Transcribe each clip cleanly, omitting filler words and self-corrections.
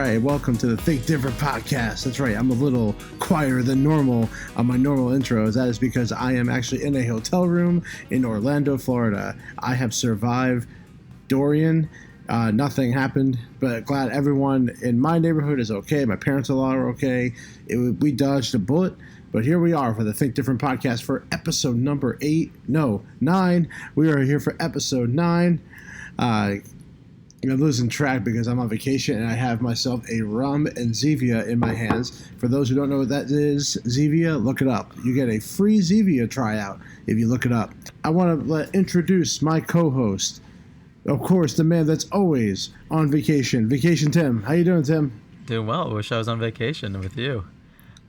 right, welcome to the Think Different podcast. That's right, I'm a little quieter than normal on my normal intros. That is because I am actually in a hotel room in Orlando, Florida. I have survived Dorian. Nothing happened, but glad everyone in my neighborhood is okay. My parents-in-law are okay. We dodged a bullet, but here we are for the Think Different podcast for episode number 9. We are here for episode 9. I'm losing track because I'm on vacation and I have myself a rum and Zevia in my hands. For those who don't know what that is, Zevia, look it up. You get a free Zevia tryout if you look it up. I want to introduce my co-host, of course, the man that's always on vacation. Vacation Tim. How you doing, Tim? Doing well. I wish I was on vacation with you.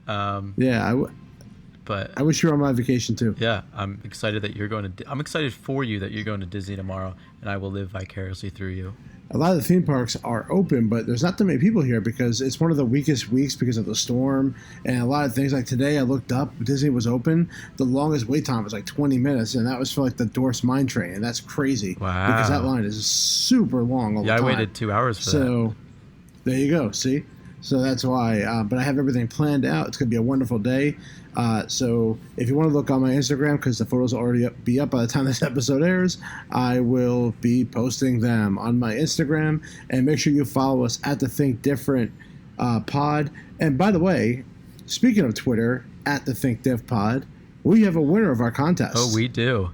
But I wish you were on my vacation too. Yeah, I'm excited that you're going to. I'm excited for you that you're going to Disney tomorrow, and I will live vicariously through you. A lot of the theme parks are open, but there's not that many people here because it's one of the weakest weeks because of the storm and a lot of things. Like today, I looked up, Disney was open. The longest wait time was like 20 minutes, and that was for like the Dorse Mine Train, and that's crazy. Wow! Because that line is super long all the time. Yeah, I waited 2 hours for that. So there you go. See. So that's why, but I have everything planned out. It's going to be a wonderful day. So if you want to look on my Instagram, because the photos will already be up by the time this episode airs, I will be posting them on my Instagram. And make sure you follow us at the Think Different pod. And by the way, speaking of Twitter, at the Think Diff pod, we have a winner of our contest. Oh, we do.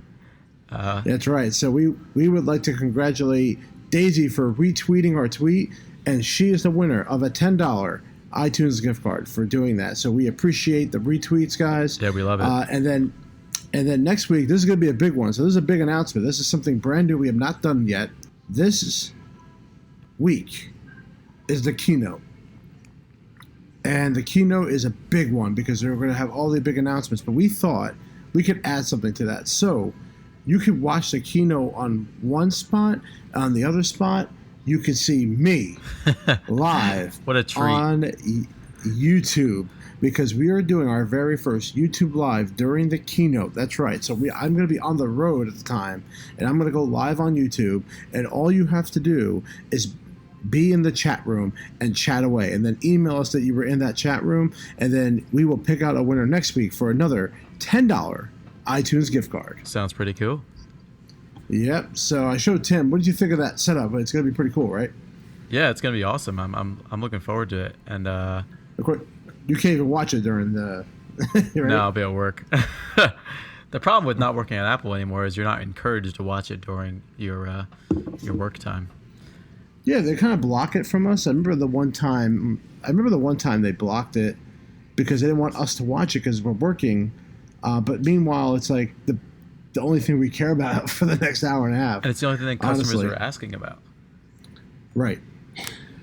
That's right. So we would like to congratulate Daisy for retweeting our tweet. And she is the winner of a $10 iTunes gift card for doing that. So we appreciate the retweets, guys. Yeah, we love it. And then next week, this is going to be a big one. So this is a big announcement. This is something brand new we have not done yet. This week is the keynote. And the keynote is a big one because we're going to have all the big announcements. But we thought we could add something to that. So you could watch the keynote on one spot, on the other spot. You can see me live what a treat. On YouTube because we are doing our very first YouTube Live during the keynote. That's right. So I'm going to be on the road at the time, and I'm going to go live on YouTube, and all you have to do is be in the chat room and chat away, and then email us that you were in that chat room, and then we will pick out a winner next week for another $10 iTunes gift card. Sounds pretty cool. Yep. So I showed Tim. What did you think of that setup? It's going to be pretty cool, right? Yeah, it's going to be awesome. I'm looking forward to it. And of course, you can't even watch it during the. Right? No, I'll be at work. The problem with not working at Apple anymore is you're not encouraged to watch it during your work time. Yeah, they kind of block it from us. I remember the one time they blocked it because they didn't want us to watch it because we're working. But meanwhile, it's like the only thing we care about for the next hour and a half. And it's the only thing that customers are asking about. Right.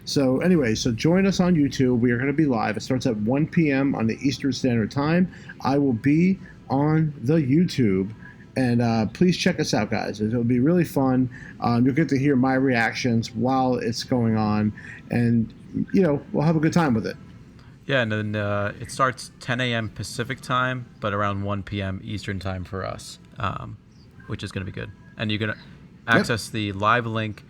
So anyway, join us on YouTube. We are going to be live. It starts at 1 p.m. on the Eastern Standard Time. I will be on the YouTube. And please check us out, guys. It'll be really fun. You'll get to hear my reactions while it's going on. And, we'll have a good time with it. Yeah, and then it starts 10 a.m. Pacific time, but around 1 p.m. Eastern time for us, which is going to be good. And you can access the live link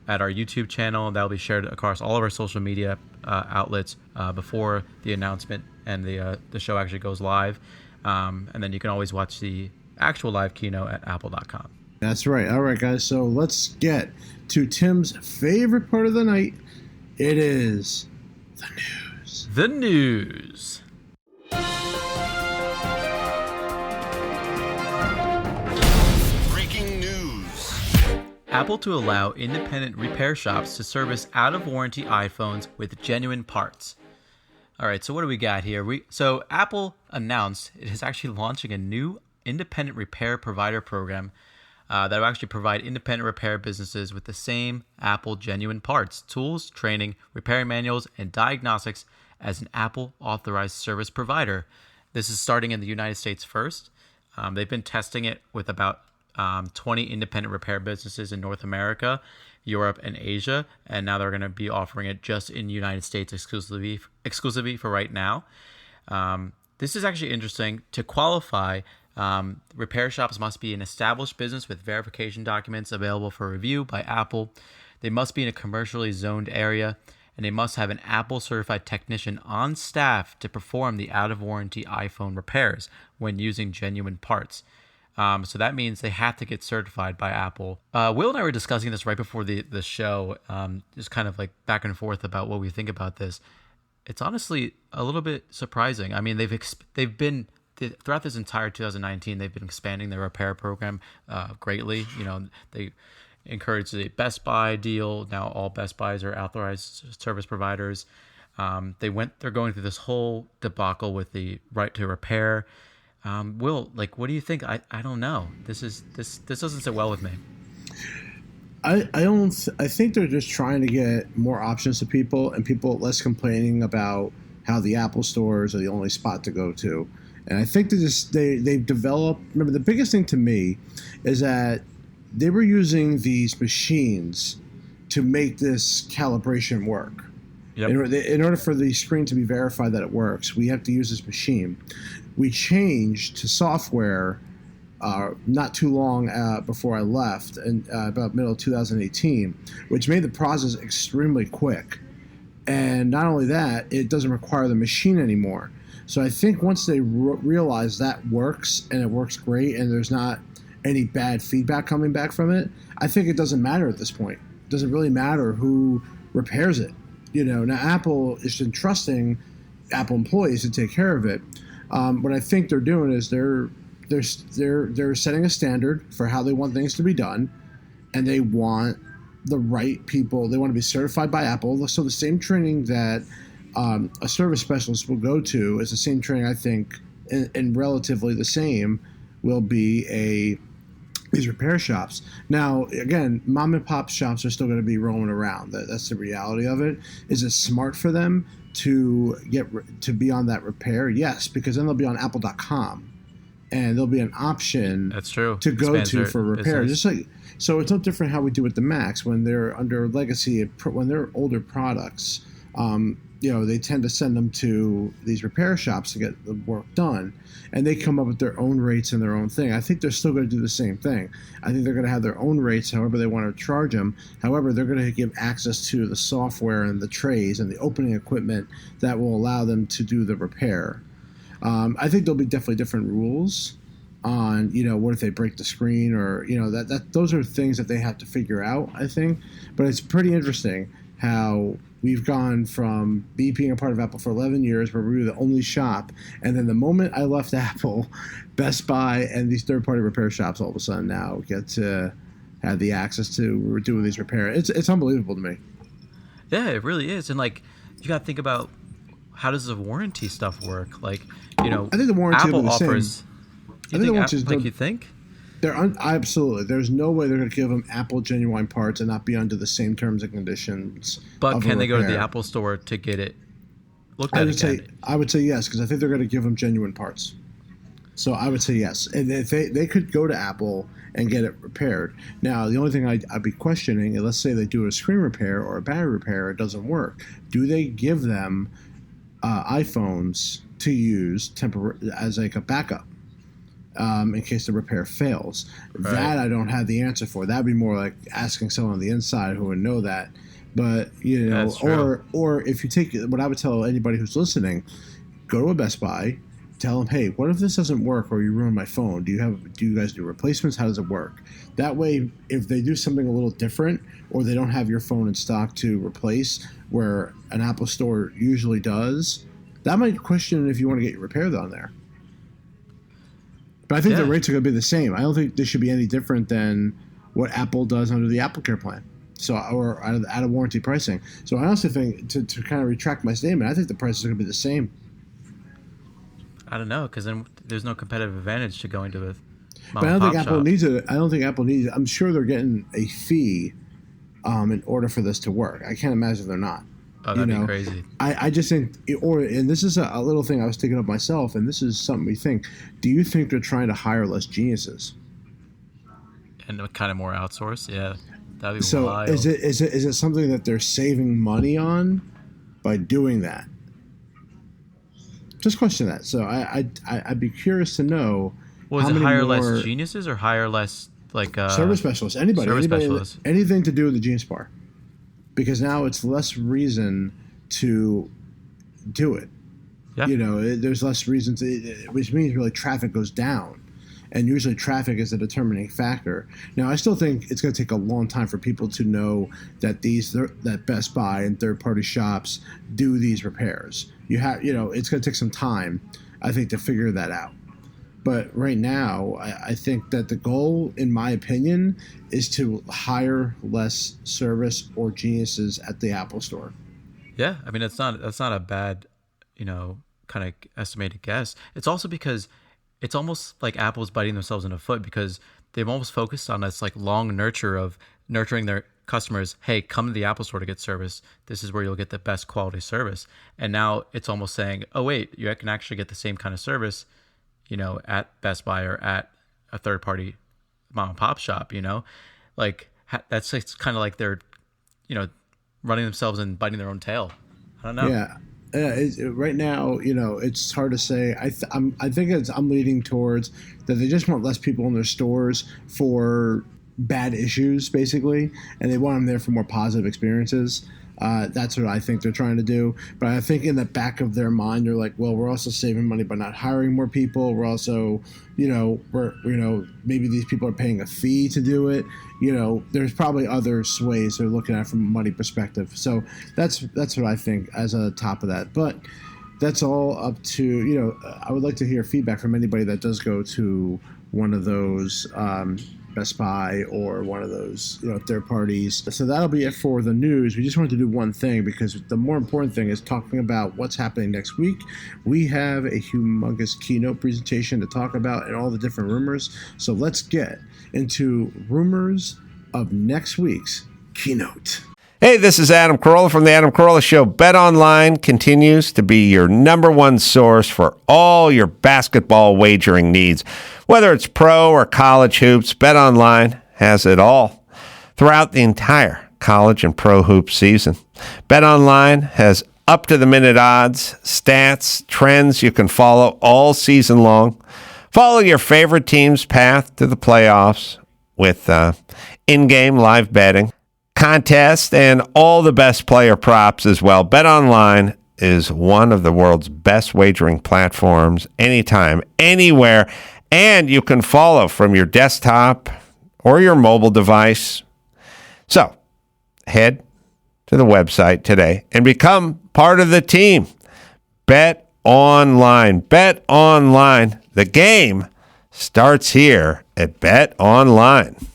at our YouTube channel. That will be shared across all of our social media outlets before the announcement and the show actually goes live. And then you can always watch the actual live keynote at apple.com. That's right. All right, guys. So let's get to Tim's favorite part of the night. It is the news. The news. Breaking news. Apple to allow independent repair shops to service out-of-warranty iPhones with genuine parts. All right, so what do we got here? So Apple announced it is actually launching a new independent repair provider program that will actually provide independent repair businesses with the same Apple genuine parts, tools, training, repair manuals, and diagnostics as an Apple authorized service provider. This is starting in the United States first. They've been testing it with about 20 independent repair businesses in North America, Europe, and Asia, and now they're going to be offering it just in the United States exclusively for right now. This is actually interesting. To qualify, repair shops must be an established business with verification documents available for review by Apple. They must be in a commercially zoned area, and they must have an Apple certified technician on staff to perform the out of warranty iPhone repairs when using genuine parts. So that means they have to get certified by Apple. Will and I were discussing this right before the show, just kind of like back and forth about what we think about this. It's honestly a little bit surprising. I mean, they've been throughout this entire 2019, they've been expanding their repair program greatly. You know, they encouraged the Best Buy deal. Now all Best Buys are authorized service providers. They're going through this whole debacle with the right to repair. Will, like, what do you think? I don't know. This doesn't sit well with me. I think they're just trying to get more options to people and people less complaining about how the Apple stores are the only spot to go to. And I think they've developed. Remember, the biggest thing to me is that they were using these machines to make this calibration work. Yep. In order for the screen to be verified that it works, we have to use this machine. We changed to software not too long before I left, and about middle of 2018, which made the process extremely quick. And not only that, it doesn't require the machine anymore. So I think once they realize that works, and it works great, and there's not any bad feedback coming back from it, I think it doesn't matter at this point. It doesn't really matter who repairs it. You know, now Apple is entrusting Apple employees to take care of it. What I think they're doing is they're setting a standard for how they want things to be done, and they want the right people. They want to be certified by Apple. So the same training that a service specialist will go to is the same training, I think, and relatively the same will be these repair shops. Now, again, mom and pop shops are still going to be roaming around. That's the reality of it. Is it smart for them to be on that repair? Yes, because then they'll be on Apple.com, and there'll be an option. That's true. To go to for repair. Just like, so it's no different how we do with the Macs when they're under legacy, when they're older products. They tend to send them to these repair shops to get the work done, and they come up with their own rates and their own thing. I think they're still going to do the same thing. I think they're going to have their own rates, however they want to charge them. However, they're going to give access to the software and the trays and the opening equipment that will allow them to do the repair. I think there'll be definitely different rules on, what if they break the screen, or, that those are things that they have to figure out, I think. But it's pretty interesting how we've gone from being a part of Apple for 11 years, where we were the only shop, and then the moment I left Apple, Best Buy and these third-party repair shops all of a sudden now get to have the access to doing these repairs. It's unbelievable to me. Yeah, it really is. And, like, you got to think about, how does the warranty stuff work? Like, I think the warranty Apple will be the offers. Same. I think the warranties you think? Absolutely. There's no way they're going to give them Apple genuine parts and not be under the same terms and conditions. But can they go to the Apple store to get it looked at again? I would say yes, because I think they're going to give them genuine parts. So I would say yes. And if they could go to Apple and get it repaired. Now, the only thing I'd be questioning is, let's say they do a screen repair or a battery repair, it doesn't work. Do they give them iPhones to use as like a backup? In case the repair fails. Right. That I don't have the answer for. That'd be more like asking someone on the inside who would know that. But, or if you take what I would tell anybody who's listening, go to a Best Buy, tell them, hey, what if this doesn't work or you ruin my phone? Do you guys do replacements? How does it work? That way, if they do something a little different, or they don't have your phone in stock to replace, where an Apple store usually does, that might question if you want to get your repair done there. But I think the rates are going to be the same. I don't think they should be any different than what Apple does under the Apple Care plan, or out of warranty pricing. So I honestly think, to kind of retract my statement, I think the prices are going to be the same. I don't know, because then there's no competitive advantage to going to the But I don't think Apple needs it. I don't think Apple needs it. I'm sure they're getting a fee in order for this to work. I can't imagine they're not. Oh, that'd be crazy. I just think, and this is a little thing I was thinking of myself, and this is something we think. Do you think they're trying to hire less geniuses? And kind of more outsource? Yeah, that'd be so wild. Is it something that they're saving money on by doing that? Just question that. So I'd be curious to know. Was it hire less geniuses or hire less like service specialists? Anybody, specialists. Anything to do with the Genius Bar. because now it's less reason to do it. Yeah. There's less reason to, which means really traffic goes down. And usually traffic is a determining factor. Now, I still think it's going to take a long time for people to know that that Best Buy and third-party shops do these repairs. It's going to take some time, I think, to figure that out. But right now, I think that the goal, in my opinion, is to hire less service or geniuses at the Apple Store. Yeah, I mean that's not a bad, kind of estimated guess. It's also because it's almost like Apple's biting themselves in the foot because they've almost focused on this like long nurturing their customers. Hey, come to the Apple Store to get service. This is where you'll get the best quality service. And now it's almost saying, oh wait, you can actually get the same kind of service, at Best Buy or at a third party mom and pop shop. Like that's kind of like they're, running themselves and biting their own tail. I don't know. Yeah. Right now, it's hard to say. I'm leaning towards that they just want less people in their stores for bad issues, basically, and they want them there for more positive experiences. That's what I think they're trying to do. But I think in the back of their mind, they're like, well, we're also saving money by not hiring more people. We're also, maybe these people are paying a fee to do it. There's probably other ways they're looking at it from a money perspective. So that's what I think as a top of that. But that's all up to, I would like to hear feedback from anybody that does go to one of those Best Buy or one of those third parties. So that'll be it for the news. We just wanted to do one thing because the more important thing is talking about what's happening next week. We have a humongous keynote presentation to talk about and all the different rumors. So let's get into rumors of next week's keynote. Hey, this is Adam Carolla from the Adam Carolla Show. BetOnline continues to be your number one source for all your basketball wagering needs. Whether it's pro or college hoops, BetOnline has it all throughout the entire college and pro hoop season. BetOnline has up-to-the-minute odds, stats, trends you can follow all season long. Follow your favorite team's path to the playoffs with in-game live betting, contests, and all the best player props as well. BetOnline is one of the world's best wagering platforms anytime, anywhere, and you can follow from your desktop or your mobile device. So, head to the website today and become part of the team. BetOnline. BetOnline. The game starts here at BetOnline.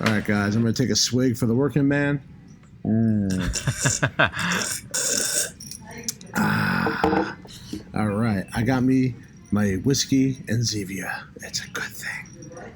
All right, guys, I'm going to take a swig for the working man. All right, I got me my whiskey and Zevia. It's a good thing.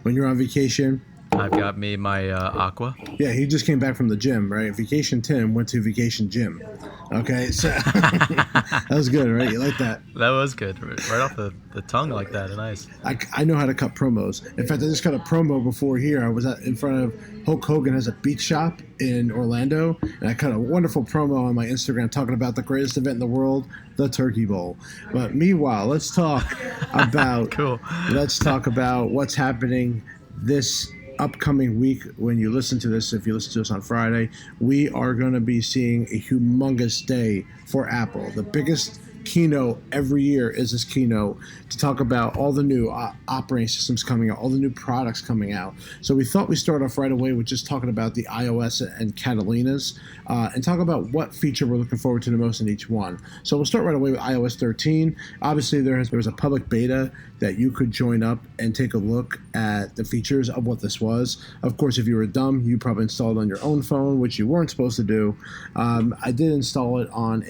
When you're on vacation, I've got me my Aqua. Yeah, he just came back from the gym, right? Vacation Tim went to Vacation Gym. Okay, so that was good, right? You like that? That was good. Right off the tongue like that. Nice. I know how to cut promos. In fact, I just cut a promo before here. I was in front of Hulk Hogan has a beach shop in Orlando, and I cut a wonderful promo on my Instagram talking about the greatest event in the world, the Turkey Bowl. But meanwhile, let's talk about cool. Let's talk about what's happening this upcoming week. When you listen to this, if you listen to us on Friday, we are going to be seeing a humongous day for Apple. The biggest keynote every year is this keynote to talk about all the new operating systems coming out, all the new products coming out. So we thought we'd start off right away with just talking about the iOS and Catalina's and talk about what feature we're looking forward to the most in each one. So we'll start right away with iOS 13. Obviously, there was a public beta that you could join up and take a look at the features of what this was. Of course, if you were dumb, you probably installed it on your own phone, which you weren't supposed to do. I did install it on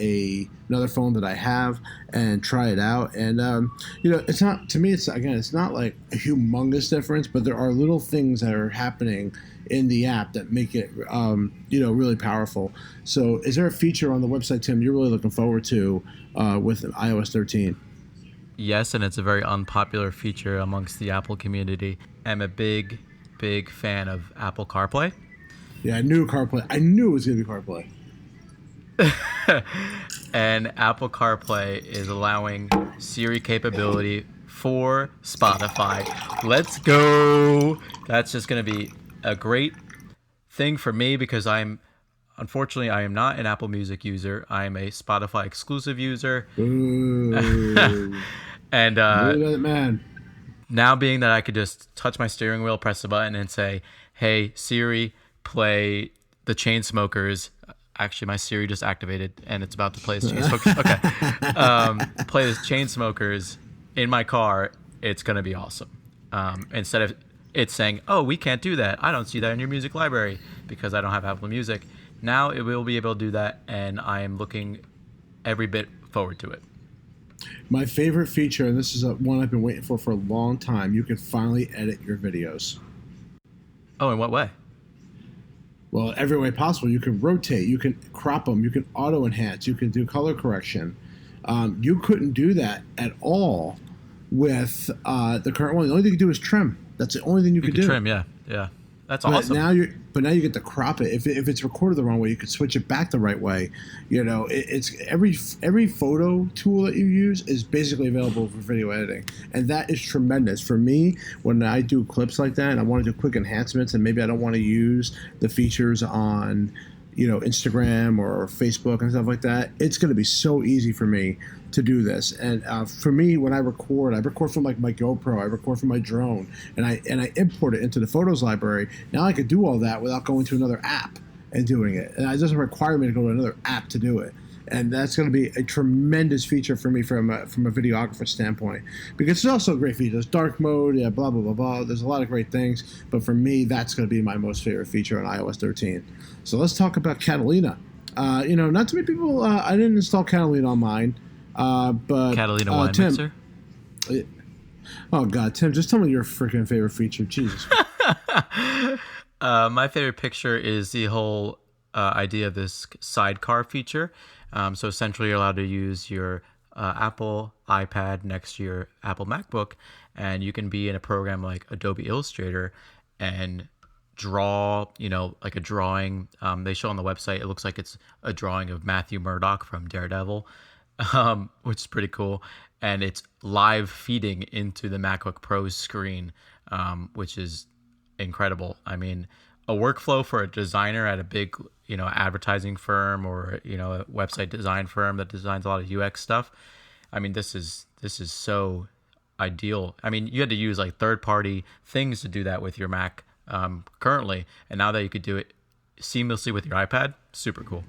another phone that I have and try it out. And, it's not, to me, it's not like a humongous difference, but there are little things that are happening in the app that make it, really powerful. So is there a feature on the website, Tim, you're really looking forward to with iOS 13? Yes, and it's a very unpopular feature amongst the Apple community. I'm a big fan of Apple CarPlay. Yeah, I knew CarPlay. I knew it was going to be CarPlay. And Apple CarPlay is allowing Siri capability for Spotify. Let's go. That's just going to be a great thing for me because unfortunately, I am not an Apple Music user. I am a Spotify exclusive user. Ooh. And Man. now being that I could just touch my steering wheel, press a button, and say, "Hey Siri, play the Chainsmokers." Actually, my Siri just activated, and it's about to play the Chainsmokers. Okay, play the Chainsmokers in my car. It's gonna be awesome. Instead of it saying, "Oh, we can't do that. I don't see that in your music library because I don't have Apple Music." Now it will be able to do that, and I am looking every bit forward to it. My favorite feature, and this is one I've been waiting for a long time, you can finally edit your videos. Oh, in what way? Well, every way possible. You can rotate, you can crop them, you can auto enhance, you can do color correction. You couldn't do that at all with the current one. The only thing you can do is trim. That's the only thing you could do. Trim, yeah. That's awesome. Now you get to crop it. If it's recorded the wrong way, you can switch it back the right way. You know, it's every photo tool that you use is basically available for video editing, and that is tremendous for me. When I do clips like that, and I want to do quick enhancements, and maybe I don't want to use the features on, Instagram or Facebook and stuff like that. It's going to be so easy for me to do this. And for me, when I record from like my GoPro, I record from my drone, and I import it into the Photos library. Now I could do all that without going to another app and doing it. And it doesn't require me to go to another app to do it. And that's going to be a tremendous feature for me from a videographer standpoint, because it's also a great feature. There's dark mode, yeah, blah, blah, blah, blah. There's a lot of great things. But for me, that's going to be my most favorite feature on iOS 13. So let's talk about Catalina. Not too many people, I didn't install Catalina on mine. But Catalina Wine Tim, Mixer? Oh, God, Tim, just tell me your freaking favorite feature. Jesus. My favorite picture is the whole idea of this sidecar feature. So essentially, you're allowed to use your Apple iPad next to your Apple MacBook, and you can be in a program like Adobe Illustrator and draw, like a drawing. They show on the website, it looks like it's a drawing of Matthew Murdock from Daredevil, which is pretty cool. And it's live feeding into the MacBook Pro's screen, which is incredible. I mean, a workflow for a designer at a big, advertising firm or, a website design firm that designs a lot of UX stuff. I mean, this is so ideal. I mean, you had to use like third-party things to do that with your Mac currently, and now that you could do it seamlessly with your iPad, super cool.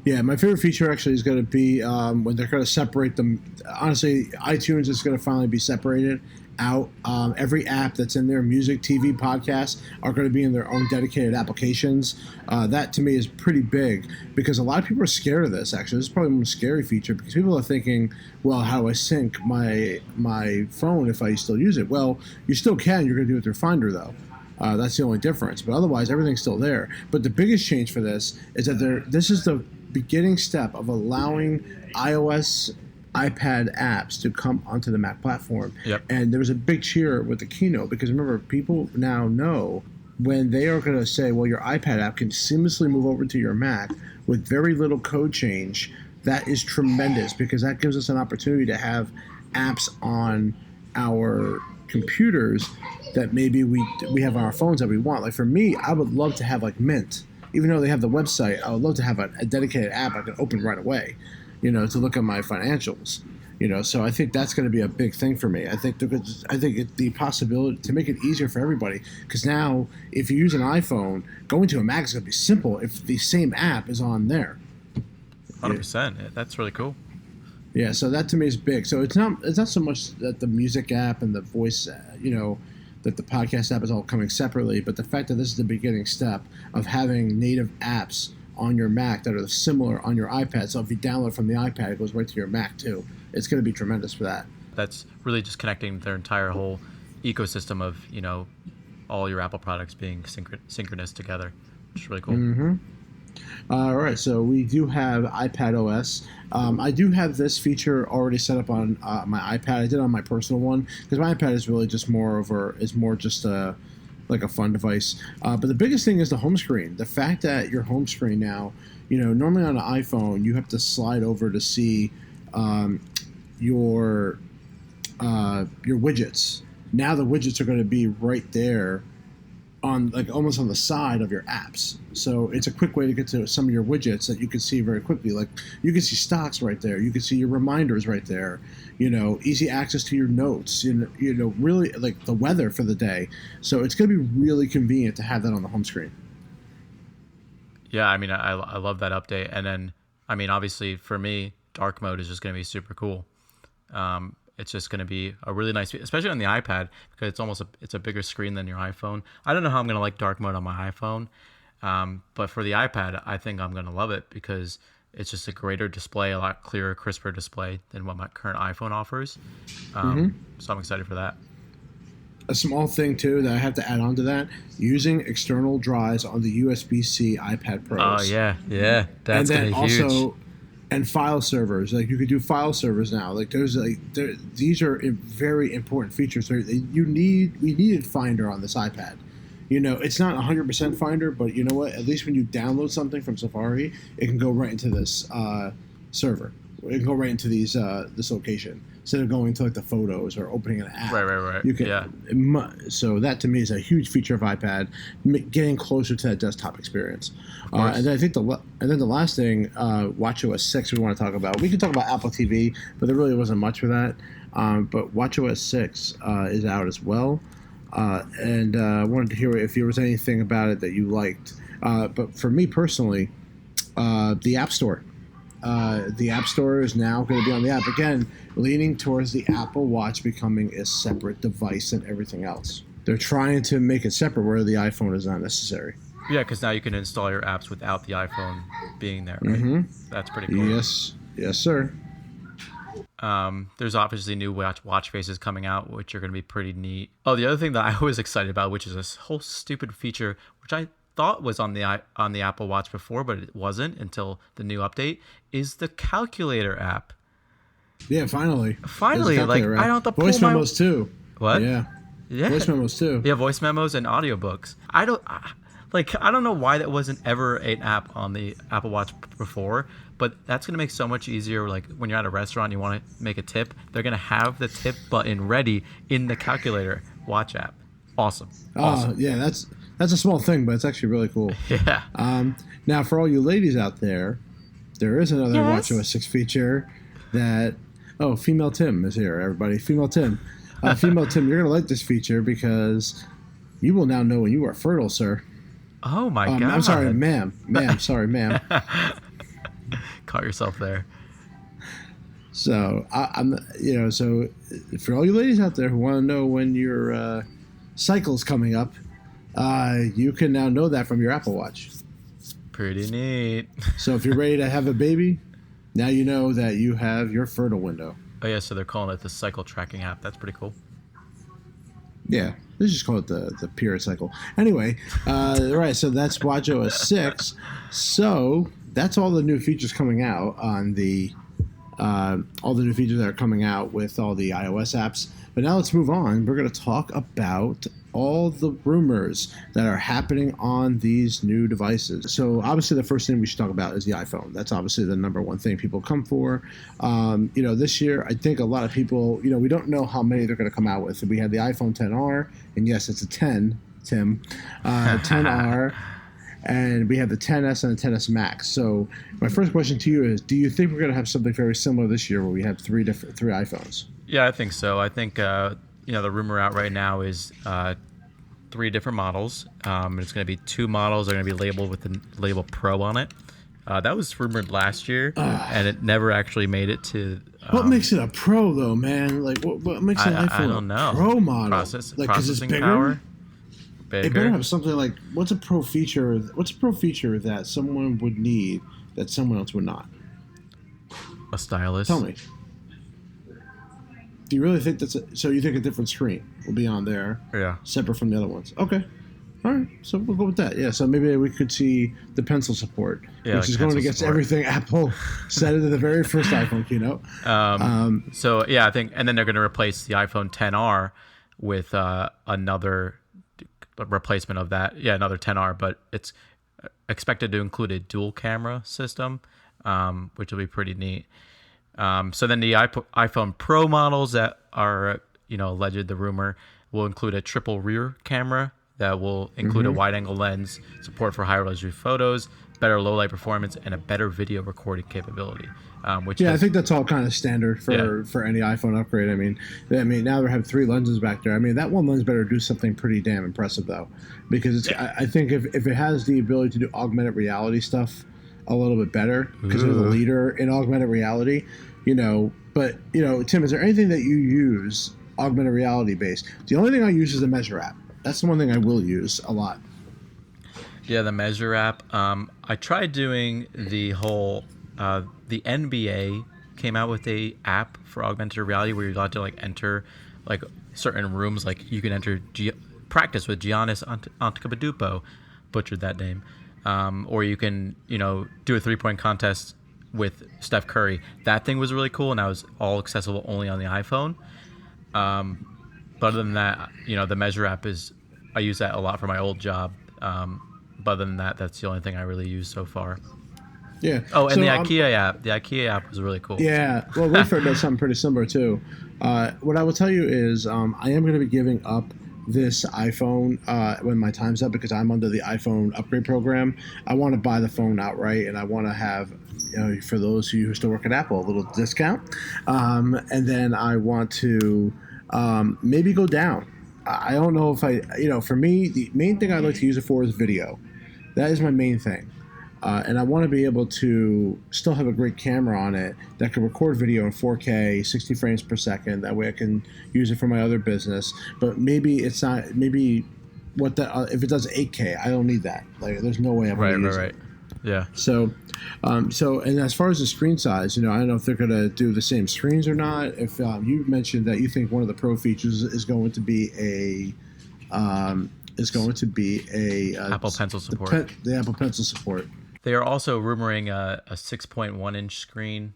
Yeah, my favorite feature actually is going to be when they're going to separate them. Honestly, iTunes is going to finally be separated out. Every app that's in there, music, TV, podcasts, are going to be in their own dedicated applications. That to me is pretty big, because a lot of people are scared of this. Actually, this is probably the most scary feature, because people are thinking, well, how do I sync my phone if I still use it? Well, you still can. You're going to do it through Finder, though. That's the only difference. But otherwise, everything's still there. But the biggest change for this is that this is the beginning step of allowing iOS iPad apps to come onto the Mac platform. Yep. And there was a big cheer with the keynote, because remember, people now know when they are going to say, well, your iPad app can seamlessly move over to your Mac with very little code change. That is tremendous, because that gives us an opportunity to have apps on our computers that maybe we have on our phones that we want. Like for me, I would love to have like Mint. Even though they have the website, I would love to have a dedicated app I can open right away, to look at my financials. So I think that's going to be a big thing for me. I think the possibility to make it easier for everybody, because now if you use an iPhone, going to a Mac is going to be simple if the same app is on there. 100%. Yeah, that's really cool. Yeah, so that to me is big. So it's not so much that the music app and the voice, that the podcast app is all coming separately, but the fact that this is the beginning step of having native apps on your Mac that are similar on your iPad. So if you download from the iPad, it goes right to your Mac too. It's going to be tremendous for that. That's really just connecting their entire whole ecosystem of, all your Apple products being synchronous together, which is really cool. Mm-hmm. All right, so we do have iPad OS. I do have this feature already set up on my iPad. I did it on my personal one, because my iPad is really just more just like a fun device. But the biggest thing is the home screen. The fact that your home screen now, normally on an iPhone, you have to slide over to see your your widgets. Now the widgets are going to be right there on like almost on the side of your apps. So it's a quick way to get to some of your widgets that you can see very quickly. Like you can see stocks right there. You can see your reminders right there. Easy access to your notes. Really like the weather for the day. So it's going to be really convenient to have that on the home screen. Yeah, I mean, I love that update. And then, I mean, obviously for me, dark mode is just going to be super cool. It's just going to be a really nice, especially on the iPad, because it's a bigger screen than your iPhone. I don't know how I'm going to like dark mode on my iPhone, but for the iPad, I think I'm going to love it because it's just a greater display, a lot clearer, crisper display than what my current iPhone offers. So I'm excited for that. A small thing too that I have to add on to that: using external drives on the USB-C iPad Pros. Oh yeah, that's and then gonna be huge. Also, and file servers. Like you could do file servers now. Like these are very important features. We needed Finder on this iPad. It's not 100% Finder, but you know what? At least when you download something from Safari, it can go right into this server. It can go right into this location instead of going to like the photos or opening an app. Right. You can, So that to me is a huge feature of iPad, getting closer to that desktop experience. And then I think the last thing, WatchOS 6 we want to talk about. We can talk about Apple TV, but there really wasn't much for that. But WatchOS 6 is out as well. And I wanted to hear if there was anything about it that you liked. But for me personally, the App Store. The App Store is now going to be on the app. Again, leaning towards the Apple Watch becoming a separate device than everything else. They're trying to make it separate where the iPhone is not necessary. Yeah, because now you can install your apps without the iPhone being there, right? Mm-hmm. That's pretty cool. Yes, sir. There's obviously new watch faces coming out, which are going to be pretty neat. Oh, the other thing that I was excited about, which is this whole stupid feature, which I thought was on the Apple Watch before, but it wasn't until the new update, is the calculator app. Yeah, finally. Like app. I don't have to pull voice memos too. What? Yeah. Voice memos too. Yeah, voice memos and audiobooks. I don't know why that wasn't ever an app on the Apple Watch before, but that's going to make so much easier. Like when you're at a restaurant, you want to make a tip, they're going to have the tip button ready in the calculator watch app. Awesome. Yeah, that's a small thing, but it's actually really cool. Yeah. Now, for all you ladies out there, there is another WatchOS 6 feature that... Oh, Female Tim is here, everybody. Female Tim. Female Tim, you're going to like this feature because you will now know when you are fertile, sir. Oh, my God. I'm sorry, ma'am. Sorry, ma'am. Caught yourself there. So, so for all you ladies out there who want to know when your cycle's coming up, you can now know that from your Apple Watch. Pretty neat. So if you're ready to have a baby, now you know that you have your fertile window. Oh, yeah, so they're calling it the cycle tracking app. That's pretty cool. Yeah, let's just call it the period cycle. Anyway, right, so that's WatchOS 6. So that's all the new features coming out on all the new features that are coming out with all the iOS apps. But now let's move on. We're going to talk about all the rumors that are happening on these new devices. So obviously the first thing we should talk about is the iPhone. That's obviously the number one thing people come for. This year, I think a lot of people, we don't know how many they're going to come out with. We had the iPhone XR, and yes, it's a 10, Tim, 10R. And we have the XS and the XS Max. So my first question to you is, do you think we're going to have something very similar this year where we have three iPhones? Yeah, I think so. I think, the rumor out right now is 3 different models. It's going to be 2 models. They're going to be labeled with the label Pro on it. That was rumored last year, and it never actually made it to... what makes it a Pro, though, man? Like, what makes an iPhone a Pro model? Processing power? Bigger. It better have something like, what's a pro feature that someone would need that someone else would not? A stylus. Tell me. Do you really think so you think a different screen will be on there? Yeah. Separate from the other ones. Okay. All right. So we'll go with that. Yeah. So maybe we could see the pencil support, which is going against everything Apple said in the very first iPhone keynote. So yeah, I think, and then they're going to replace the iPhone XR with another replacement of that. Yeah, another XR, but it's expected to include a dual camera system, which will be pretty neat. So then the iPhone Pro models that are, alleged, the rumor will include a triple rear camera that will include a wide-angle lens, support for high-resolution photos, better low-light performance, and a better video recording capability. I think that's all kind of standard for any iPhone upgrade. I mean, now they have 3 lenses back there. I mean, that one lens better do something pretty damn impressive though, because I think if it has the ability to do augmented reality stuff a little bit better, because they're the leader in augmented reality, But Tim, is there anything that you use augmented reality based? The only thing I use is the Measure app. That's the one thing I will use a lot. Yeah, the Measure app. I tried doing the whole. The NBA came out with a app for augmented reality where you're allowed to enter certain rooms. Like you can enter practice with Giannis Antetokounmpo, butchered that name, or you can do a 3-point contest with Steph Curry. That thing was really cool, and that was all accessible only on the iPhone. But other than that, the Measure app I use that a lot for my old job. But other than that, that's the only thing I really use so far. Yeah. Oh, and the IKEA app. The IKEA app was really cool. Yeah. Well, Wayfair does something pretty similar too. What I will tell you is I am going to be giving up this iPhone when my time's up, because I'm under the iPhone upgrade program. I want to buy the phone outright, and I want to have, for those of you who still work at Apple, a little discount. And then I want to maybe go down. I don't know if for me, the main thing I'd like to use it for is video. That is my main thing. And I want to be able to still have a great camera on it that can record video in 4K, 60 frames per second. That way I can use it for my other business. But maybe it's not, maybe if it does 8K, I don't need that. There's no way I'm going to use it. Yeah. So and as far as the screen size, I don't know if they're going to do the same screens or not. If you mentioned that you think one of the pro features is going to be Apple Pencil support. The Apple Pencil support. They are also rumoring a 6.1 inch screen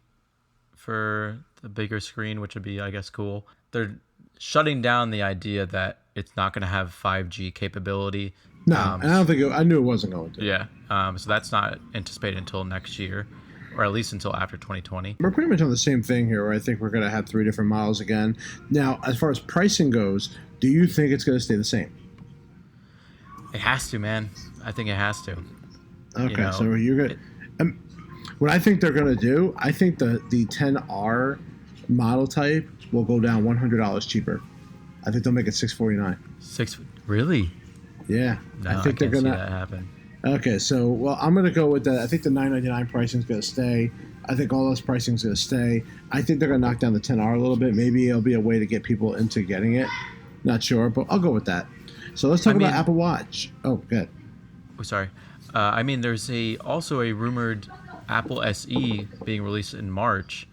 for the bigger screen, which would be, I guess, cool. They're shutting down the idea that it's not going to have 5G capability. No, and I don't think I knew it wasn't going to. Yeah, so that's not anticipated until next year, or at least until after 2020. We're pretty much on the same thing here, where I think we're going to have 3 different models again. Now, as far as pricing goes, do you think it's going to stay the same? It has to, man. I think it has to. Okay, so you're good. What I think they're going to do, I think the 10R model type will go down $100 cheaper. I think they'll make it $649. Really? Yeah, No, I think can't they're going see that happen. Okay, so I'm going to go with that. I think the $999 pricing is going to stay. I think all those pricing is going to stay. I think they're going to knock down the 10R a little bit. Maybe it'll be a way to get people into getting it. Not sure, but I'll go with that. So let's talk about Apple Watch. Oh, good. Oh, sorry. There's also a rumored Apple SE being released in March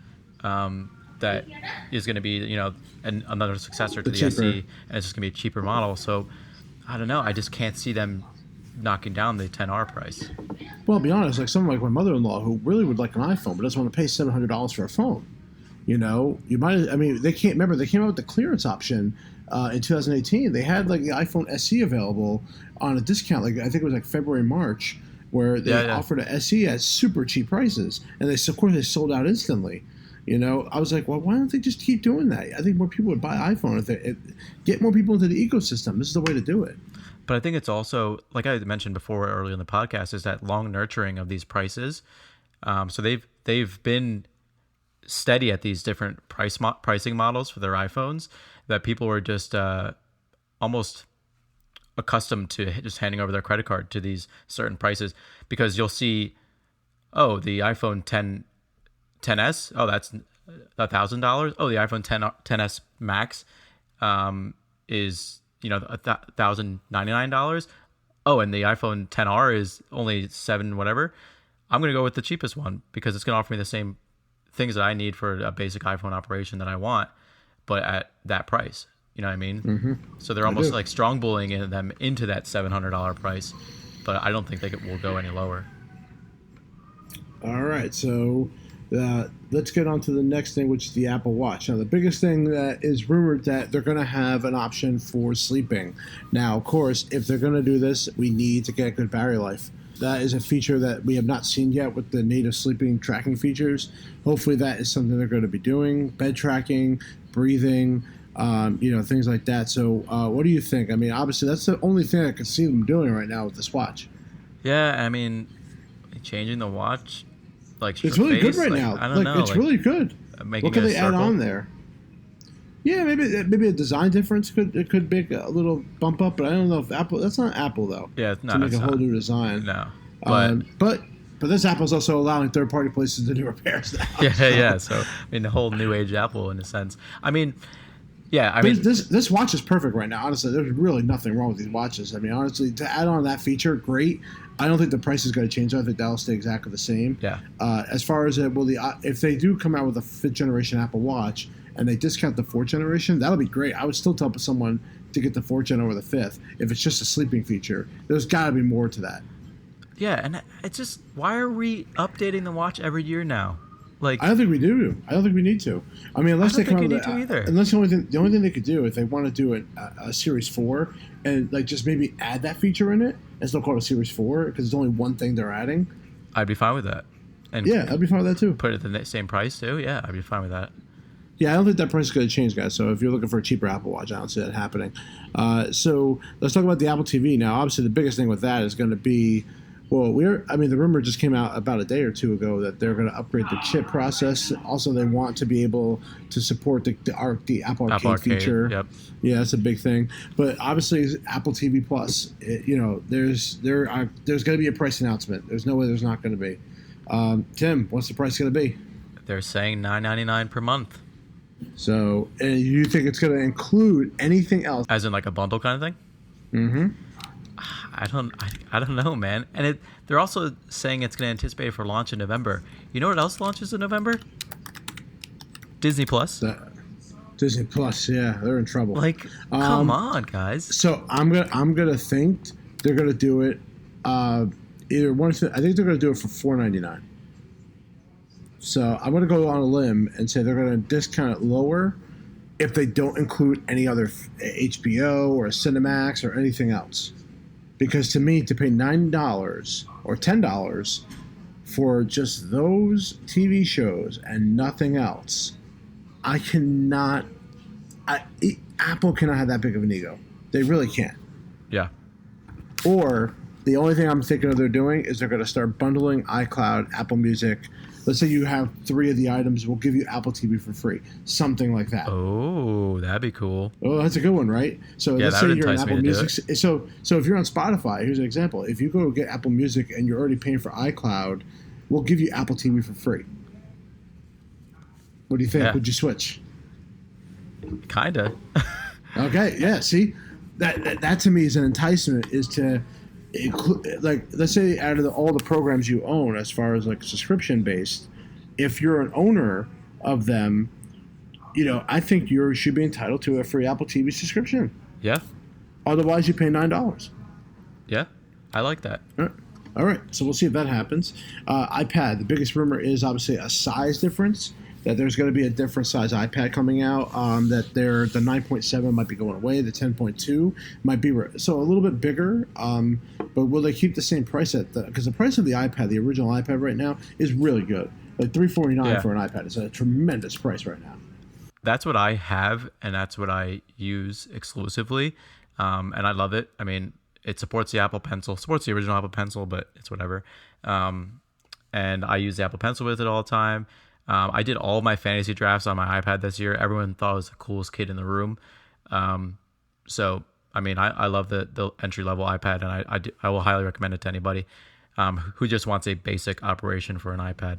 that is going to be, another successor to the SE, and it's just going to be a cheaper model. So, I don't know. I just can't see them knocking down the 10R price. Well, I'll be honest, someone like my mother-in-law who really would like an iPhone but doesn't want to pay $700 for a phone. They came out with the clearance option in 2018. They had the iPhone SE available on a discount, I think it was February, March, where they offered an SE at super cheap prices, and of course they sold out instantly. I was like, well, why don't they just keep doing that? I think more people would buy iPhone if they get more people into the ecosystem. This is the way to do it. But I think it's also, like I mentioned before earlier in the podcast, is that long nurturing of these prices. So they've been steady at these different pricing models for their iPhones that people were just almost accustomed to just handing over their credit card to these certain prices, because you'll see, the iPhone 10s, that's $1,000. Oh, the iPhone 10s Max is $1,099. Oh, and the iPhone 10R is only $7 whatever. I'm gonna go with the cheapest one because it's gonna offer me the same things that I need for a basic iPhone operation that I want, but at that price. You know what I mean? Mm-hmm. So they're almost strong bullying them into that $700 price, but I don't think they will go any lower. All right, so let's get on to the next thing, which is the Apple Watch. Now, the biggest thing that is rumored that they're going to have an option for sleeping. Now, of course, if they're going to do this, we need to get good battery life. That is a feature that we have not seen yet with the native sleeping tracking features. Hopefully that is something they're going to be doing. Bed tracking, breathing, things like that. So what do you think? I mean, obviously that's the only thing I can see them doing right now with this watch. Yeah, I mean, changing the watch, like It's really good face, right like, now. I don't know, It's really good. making What can it a they add circle. on there? Yeah, maybe a design difference could make a little bump up, but I don't know if Apple. That's not Apple though. Yeah, no, To make it's a whole not. new design. No, but But this Apple's also allowing third-party places to do repairs now. yeah. So I mean, the whole new age Apple in a sense. I mean, yeah. I mean, This watch is perfect right now. Honestly, there's really nothing wrong with these watches. I mean, honestly, to add on that feature, great. I don't think the price is going to change. I think that'll stay exactly the same. Yeah. As far as if they do come out with a fifth generation Apple Watch and they discount the fourth generation, that'll be great. I would still tell someone to get the fourth gen over the fifth if it's just a sleeping feature. There's got to be more to that. yeah, and it's just, why are we updating the watch every year now? Like, I don't think we do. I don't think we need to. I mean, unless I don't they come think out you with need to either. Unless the only thing they could do if they want to do a Series 4 and like just maybe add that feature in it and still call it a Series 4 because it's only one thing they're adding. I'd be fine with that. And Yeah, I'd be fine with that too. put it at the same price too. Yeah, I'd be fine with that. Yeah, I don't think that price is going to change, guys. So if you're looking for a cheaper Apple Watch, I don't see that happening. So let's talk about the Apple TV now. Obviously, the biggest thing with that is going to be, the rumor just came out about a day or two ago that they're going to upgrade the chip process. Also, they want to be able to support the Apple Arcade feature. Yep. Yeah, that's a big thing. But obviously, Apple TV Plus, there's going to be a price announcement. There's no way there's not going to be. Tim, what's the price going to be? They're saying $9.99 per month, So, you think it's going to include anything else? as in like a bundle kind of thing. Mm-hmm. I don't know, man. And they're also saying it's going to anticipate for launch in November. You know what else launches in November? Disney Plus. Disney Plus, yeah, they're in trouble. Like, come on, guys. So I'm gonna think they're gonna do it. Either one. I think they're gonna do it for $4.99. So I'm gonna go on a limb and say they're gonna discount it lower if they don't include any other HBO or Cinemax or anything else. Because to me, to pay $9 or $10 for just those TV shows and nothing else, I cannot. Apple cannot have that big of an ego. They really can't. Yeah. Or the only thing I'm thinking of they're doing is they're going to start bundling iCloud, Apple Music. Let's say you have 3 of the items, we'll give you Apple TV for free. Something like that. Oh, that'd be cool. Oh, that's a good one, right? So Yeah, let's that say would you're an entice me Apple to do Music. So if you're on Spotify, here's an example. If you go get Apple Music and you're already paying for iCloud, we'll give you Apple TV for free. What do you think? Yeah. Would you switch? Kinda. Okay, yeah. See, that to me is an enticement. Is to include, like, let's say out of all the programs you own, as far as like subscription based, if you're an owner of them, I think you should be entitled to a free Apple TV subscription. Yeah. Otherwise, you pay $9. Yeah. I like that. All right, so we'll see if that happens. iPad. The biggest rumor is obviously a size difference. That there's going to be a different size iPad coming out. That the 9.7 might be going away. The 10.2 might be so a little bit bigger. But will they keep the same price because the price of the iPad, the original iPad right now, is really good. Like $349 for an iPad is a tremendous price right now. That's what I have, and that's what I use exclusively, and I love it. I mean, it supports the Apple Pencil, supports the original Apple Pencil, but it's whatever. And I use the Apple Pencil with it all the time. I did all my fantasy drafts on my iPad this year. Everyone thought I was the coolest kid in the room. So, I mean, I love the entry-level iPad, and I will highly recommend it to anybody who just wants a basic operation for an iPad.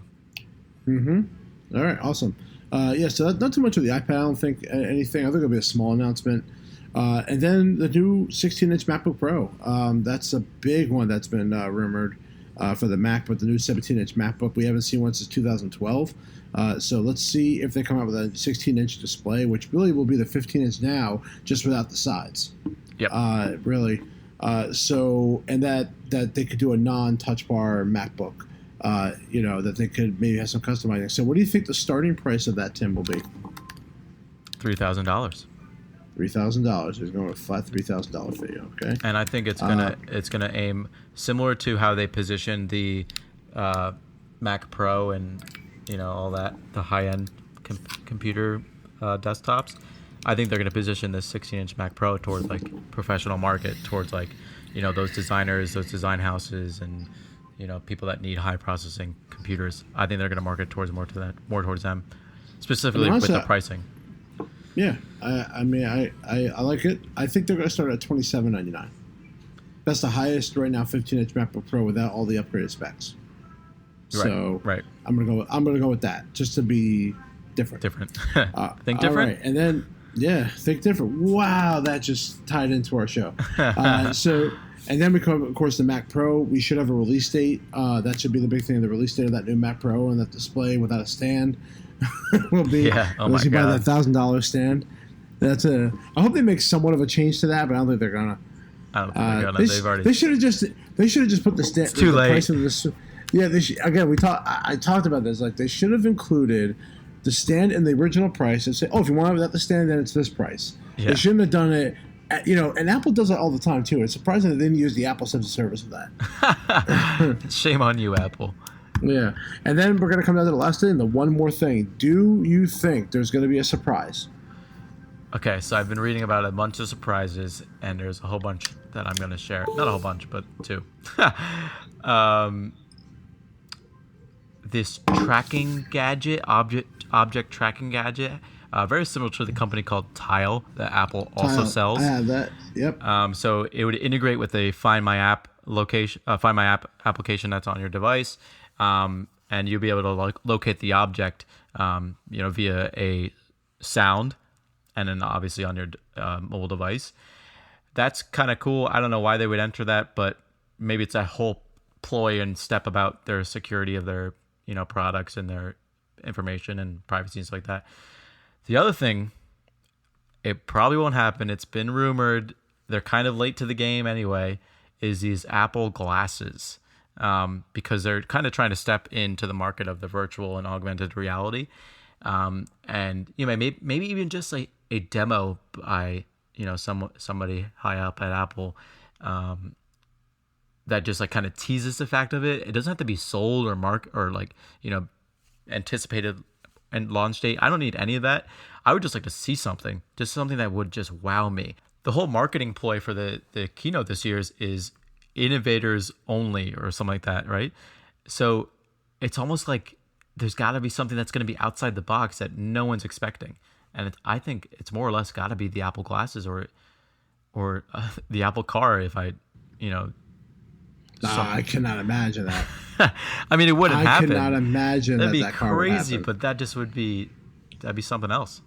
Mm-hmm. All right, awesome. So not too much of the iPad. I don't think anything. I think it'll be a small announcement. And then the new 16-inch MacBook Pro. That's a big one that's been rumored for the Mac, but the new 17-inch MacBook, we haven't seen one since 2012. So let's see if they come out with a 16-inch display, which really will be the 15-inch now, just without the sides. Yep. Really. And that they could do a non-touch bar MacBook. That they could maybe have some customizing. So what do you think the starting price of that, Tim, will be? $3,000. $3,000. He's going with flat $3,000 for you, okay? And I think it's gonna aim similar to how they positioned the Mac Pro and all that, the high end computer desktops. I think they're going to position this 16-inch Mac Pro towards like professional market, towards like, those designers, those design houses, and people that need high processing computers. I think they're going to market towards more towards them, specifically honestly, with the pricing. Yeah, I mean, I like it. I think they're going to start at $27.99. That's the highest right now, 15-inch MacBook Pro without all the upgraded specs. So right. I'm gonna go with that just to be different. Think different. All right, and then think different. Wow, that just tied into our show. And then we come, of course, the Mac Pro. We should have a release date. That should be the big thing. The release date of that new Mac Pro, and that display without a stand will be. Unless you buy that $1,000 stand. I hope they make somewhat of a change to that, but I don't think they're gonna. I don't think they're gonna. They should have just put the stand. It's too late. Price of this. Yeah, I talked about this. Like, they should have included the stand in the original price and say, "Oh, if you want it without the stand, then it's this price." Yeah. They shouldn't have done it. And Apple does that all the time too. It's surprising that they didn't use the Apple Sense of Service for that. Shame on you, Apple. Yeah, and then we're gonna come down to the last thing. The one more thing. Do you think there's gonna be a surprise? Okay, so I've been reading about a bunch of surprises, and there's a whole bunch that I'm going to share. Not a whole bunch, but two. This tracking gadget, object tracking gadget, very similar to the company called Tile that Apple also sells. I have that. Yep. So it would integrate with a Find My App application that's on your device, and you'll be able to locate the object, via a sound. And then obviously on your mobile device. That's kind of cool. I don't know why they would enter that, but maybe it's a whole ploy and step about their security of their products and their information and privacy and stuff like that. The other thing, it probably won't happen. It's been rumored. They're kind of late to the game anyway, is these Apple glasses, because they're kind of trying to step into the market of the virtual and augmented reality. And maybe even just like a demo by somebody high up at Apple, that just like kind of teases the fact of it. It doesn't have to be sold or anticipated and launch date. I don't need any of that. I would just like to see something that would just wow me. The whole marketing ploy for the keynote this year is innovators only or something like that, right? So it's almost like there's got to be something that's going to be outside the box that no one's expecting. And I think it's more or less got to be the Apple glasses or the Apple car. If I cannot imagine that. I mean, it wouldn't happen. I cannot imagine that'd be that car crazy, would happen. but that'd be something else,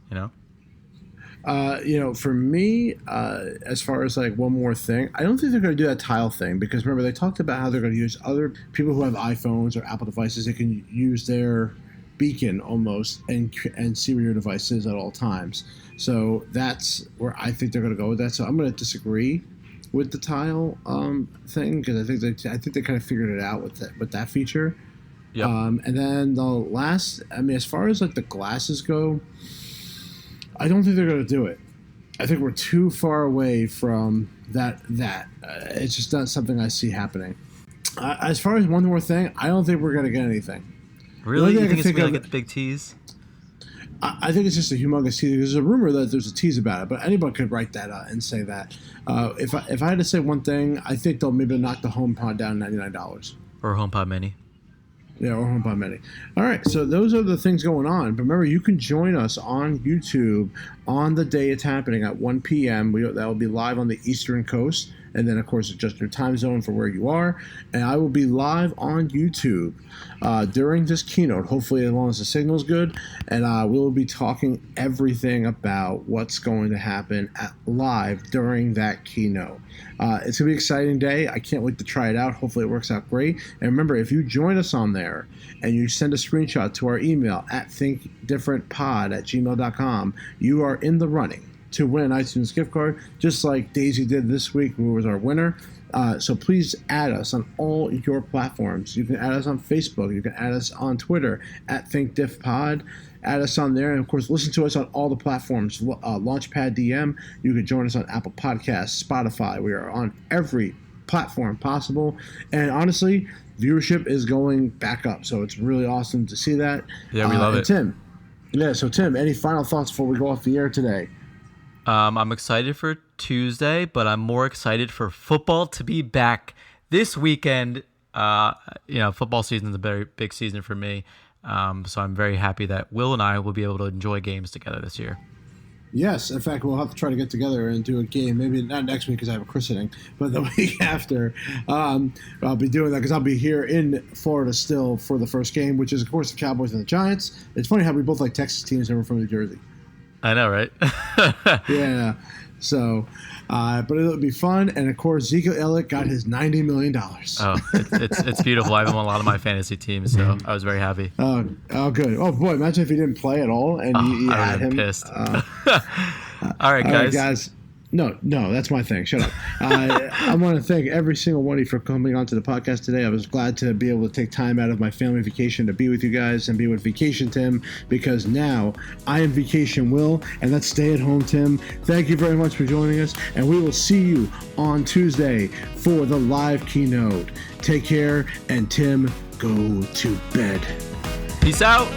For me, as far as like one more thing, I don't think they're going to do that Tile thing, because remember they talked about how they're going to use other people who have iPhones or Apple devices. They can use their beacon almost and see where your device is at all times. So that's where I think they're going to go with that. So I'm going to disagree with the Tile thing, because I think they kind of figured it out with that feature. Yep. And then the last, as far as like the glasses go, I don't think they're going to do it. I think we're too far away from that. It's just not something I see happening. As far as one more thing, I don't think we're going to get anything. Really? You think it's going to get the big tease? I think it's just a humongous tease. There's a rumor that there's a tease about it, but anyone could write that and say that. If I had to say one thing, I think they'll maybe knock the HomePod down $99. Or HomePod Mini. Yeah, or HomePod Mini. All right, so those are the things going on. But remember, you can join us on YouTube on the day it's happening at 1 p.m. That will be live on the Eastern Coast. And then, of course, adjust your time zone for where you are. And I will be live on YouTube during this keynote, hopefully as long as the signal's good. And we will be talking everything about what's going to happen live during that keynote. It's going to be an exciting day. I can't wait to try it out. Hopefully it works out great. And remember, if you join us on there and you send a screenshot to our email at thinkdifferentpod@gmail.com, you are in the running to win an iTunes gift card, just like Daisy did this week, who was our winner. So please add us on all your platforms. You can add us on Facebook. You can add us on Twitter at ThinkDiffPod. Add us on there. And, of course, listen to us on all the platforms. Launchpad DM. You can join us on Apple Podcasts, Spotify. We are on every platform possible. And, honestly, viewership is going back up. So it's really awesome to see that. Yeah, we love it. Tim, any final thoughts before we go off the air today? I'm excited for Tuesday, but I'm more excited for football to be back this weekend. Football season is a very big season for me. So I'm very happy that Will and I will be able to enjoy games together this year. Yes, in fact, we'll have to try to get together and do a game. Maybe not next week because I have a christening, but the week after. I'll be doing that because I'll be here in Florida still for the first game, which is, of course, the Cowboys and the Giants. It's funny how we both like Texas teams and we're from New Jersey. I know, right? Yeah. So, but it'll be fun. And, of course, Zeke Elliott got his $90 million. Oh, it's beautiful. I have him on a lot of my fantasy teams, so I was very happy. Oh, good. Oh, boy, imagine if he didn't play at all and you I had would have him. been pissed. All right, guys. No, that's my thing. Shut up. I want to thank every single one of you for coming onto the podcast today. I was glad to be able to take time out of my family vacation to be with you guys and be with Vacation Tim, because now I am Vacation Will, and that's Stay at Home Tim. Thank you very much for joining us, and we will see you on Tuesday for the live keynote. Take care, and Tim, go to bed. Peace out.